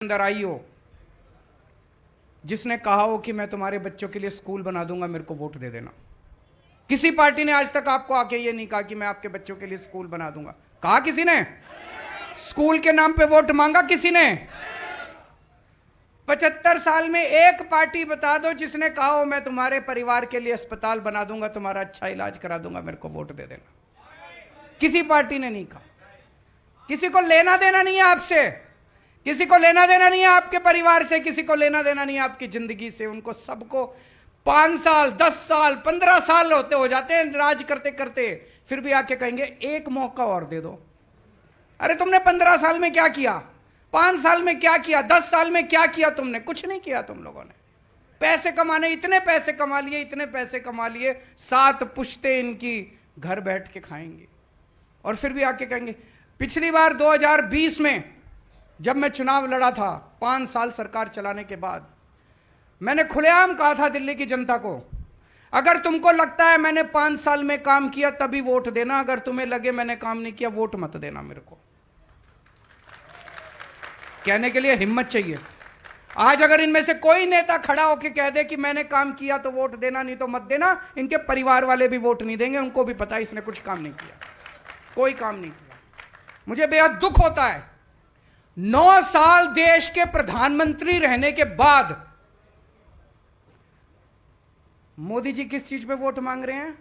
अंदर आई हो जिसने कहा हो कि मैं तुम्हारे बच्चों के लिए स्कूल बना दूंगा, मेरे को वोट दे देना। किसी पार्टी ने आज तक आपको आके ये नहीं कहा कि मैं आपके बच्चों के लिए स्कूल बना दूंगा। कहा किसी ने? स्कूल के नाम पे वोट मांगा किसी ने? 75 साल में एक पार्टी बता दो जिसने कहा हो मैं तुम्हारे परिवार के लिए अस्पताल बना दूंगा, तुम्हारा अच्छा इलाज करा दूंगा, मेरे को वोट दे देना। किसी पार्टी ने नहीं कहा। किसी को लेना देना नहीं है आपसे, किसी को लेना देना नहीं है आपके परिवार से, किसी को लेना देना नहीं है आपकी जिंदगी से। उनको सबको 5 साल 10 साल 15 साल होते हो जाते हैं राज करते करते, फिर भी आके कहेंगे एक मौका और दे दो। अरे तुमने 15 साल में क्या किया? 5 साल में क्या किया? 10 साल में क्या किया तुमने? कुछ नहीं किया तुम लोगों ने। पैसे कमाने, इतने पैसे कमा लिए, इतने पैसे कमा लिए, 7 पुश्ते इनकी घर बैठ के खाएंगे। और फिर भी आके कहेंगे पिछली बार 2020 में जब मैं चुनाव लड़ा था 5 साल सरकार चलाने के बाद, मैंने खुलेआम कहा था दिल्ली की जनता को, अगर तुमको लगता है मैंने 5 साल में काम किया तभी वोट देना, अगर तुम्हें लगे मैंने काम नहीं किया वोट मत देना। मेरे को कहने के लिए हिम्मत चाहिए। आज अगर इनमें से कोई नेता खड़ा होकर कह दे कि मैंने काम किया तो वोट देना, नहीं तो मत देना, इनके परिवार वाले भी वोट नहीं देंगे। उनको भी पता है इसने कुछ काम नहीं किया, कोई काम नहीं किया। मुझे बेहद दुख होता है 9 साल देश के प्रधानमंत्री रहने के बाद मोदी जी किस चीज पे वोट मांग रहे हैं?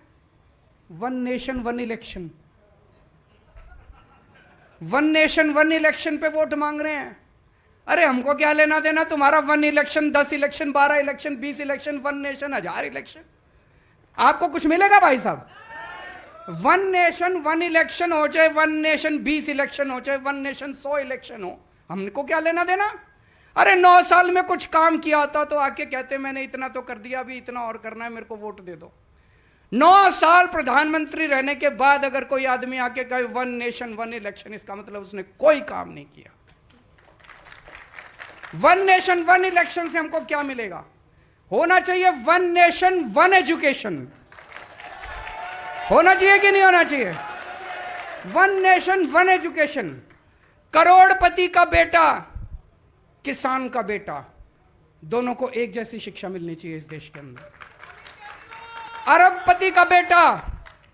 1 नेशन 1 इलेक्शन, 1 नेशन 1 इलेक्शन पे वोट मांग रहे हैं। अरे हमको क्या लेना देना तुम्हारा 1 election, 10 election, 12 election, 20 election, 1 nation 1000 election. आपको कुछ मिलेगा भाई साहब? 1 नेशन 1 इलेक्शन हो, चाहे 1 नेशन 20 इलेक्शन हो, चाहे 1 नेशन 100 इलेक्शन हो, हमको क्या लेना देना? अरे 9 साल में कुछ काम किया होता तो आके कहते मैंने इतना तो कर दिया, अभी इतना और करना है, मेरे को वोट दे दो। 9 साल प्रधानमंत्री रहने के बाद अगर कोई आदमी आके कहे 1 नेशन 1 इलेक्शन, इसका मतलब उसने कोई काम नहीं किया। 1 नेशन 1 इलेक्शन से हमको क्या मिलेगा? होना चाहिए 1 नेशन 1 एजुकेशन। होना चाहिए कि नहीं होना चाहिए? 1 नेशन 1 एजुकेशन। करोड़पति का बेटा, किसान का बेटा, दोनों को एक जैसी शिक्षा मिलनी चाहिए इस देश के अंदर। अरबपति का बेटा,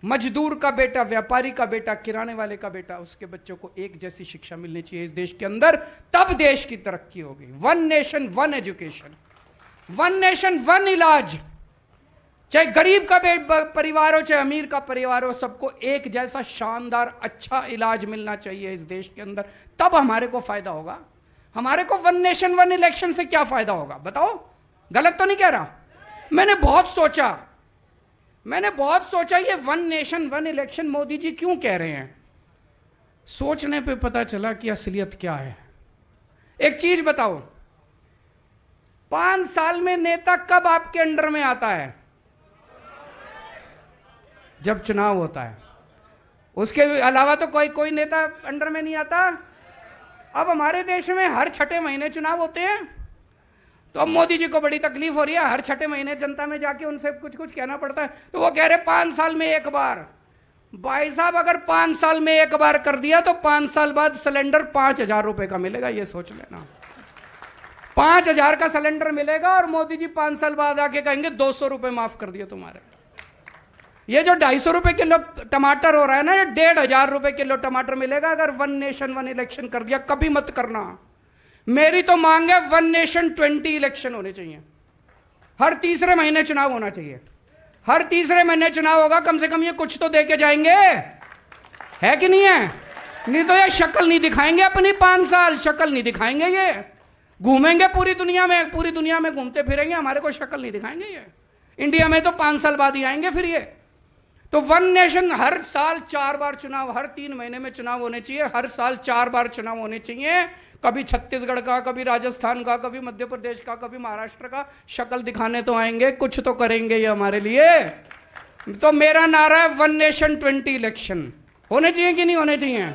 मजदूर का बेटा, व्यापारी का बेटा, किराने वाले का बेटा, उसके बच्चों को एक जैसी शिक्षा मिलनी चाहिए इस देश के अंदर, तब देश की तरक्की होगी। 1 नेशन 1 एजुकेशन, 1 नेशन 1 इलाज। चाहे गरीब का परिवार हो, चाहे अमीर का परिवार हो, सबको एक जैसा शानदार अच्छा इलाज मिलना चाहिए इस देश के अंदर, तब हमारे को फायदा होगा। हमारे को 1 नेशन 1 इलेक्शन से क्या फायदा होगा बताओ? गलत तो नहीं कह रहा? मैंने बहुत सोचा ये 1 नेशन 1 इलेक्शन मोदी जी क्यों कह रहे हैं। सोचने पे पता चला कि असलियत क्या है। एक चीज बताओ, 5 साल में नेता कब आपके अंडर में आता है? जब चुनाव होता है। उसके अलावा तो कोई नेता अंडर में नहीं आता। अब हमारे देश में हर 6ठे महीने चुनाव होते हैं, तो अब मोदी जी को बड़ी तकलीफ हो रही है। हर 6ठे महीने जनता में जाके उनसे कुछ कुछ कहना पड़ता है, तो वो कह रहे 5 साल में एक बार। भाई साहब अगर 5 साल में एक बार कर दिया तो 5 साल बाद सिलेंडर 5000 रुपए का मिलेगा, ये सोच लेना। 5000 का सिलेंडर मिलेगा और मोदी जी 5 साल बाद आके कहेंगे 200 रुपए माफ कर दिए तुम्हारे। ये जो 250 रुपए किलो टमाटर हो रहा है ना, ये 1500 रुपए किलो टमाटर मिलेगा अगर 1 नेशन 1 इलेक्शन कर दिया। कभी मत करना। मेरी तो मांग है 1 नेशन 20 इलेक्शन होने चाहिए। हर तीसरे महीने चुनाव होना चाहिए। हर तीसरे महीने चुनाव होगा, कम से कम ये कुछ तो दे के जाएंगे, है कि नहीं है? नहीं तो ये शक्ल नहीं दिखाएंगे अपनी। 5 साल शक्ल नहीं दिखाएंगे। ये घूमेंगे पूरी दुनिया में घूमते फिरेंगे, हमारे को शक्ल नहीं दिखाएंगे। ये इंडिया में तो 5 साल बाद ही आएंगे फिर ये। तो 1 नेशन, हर साल 4 बार चुनाव, हर 3 महीने में चुनाव होने चाहिए। हर साल 4 बार चुनाव होने चाहिए। कभी छत्तीसगढ़ का, कभी राजस्थान का, कभी मध्य प्रदेश का, कभी महाराष्ट्र का। शक्ल दिखाने तो आएंगे, कुछ तो करेंगे ये हमारे लिए। तो मेरा नारा है 1 नेशन 20 इलेक्शन। होने चाहिए कि नहीं होने चाहिए?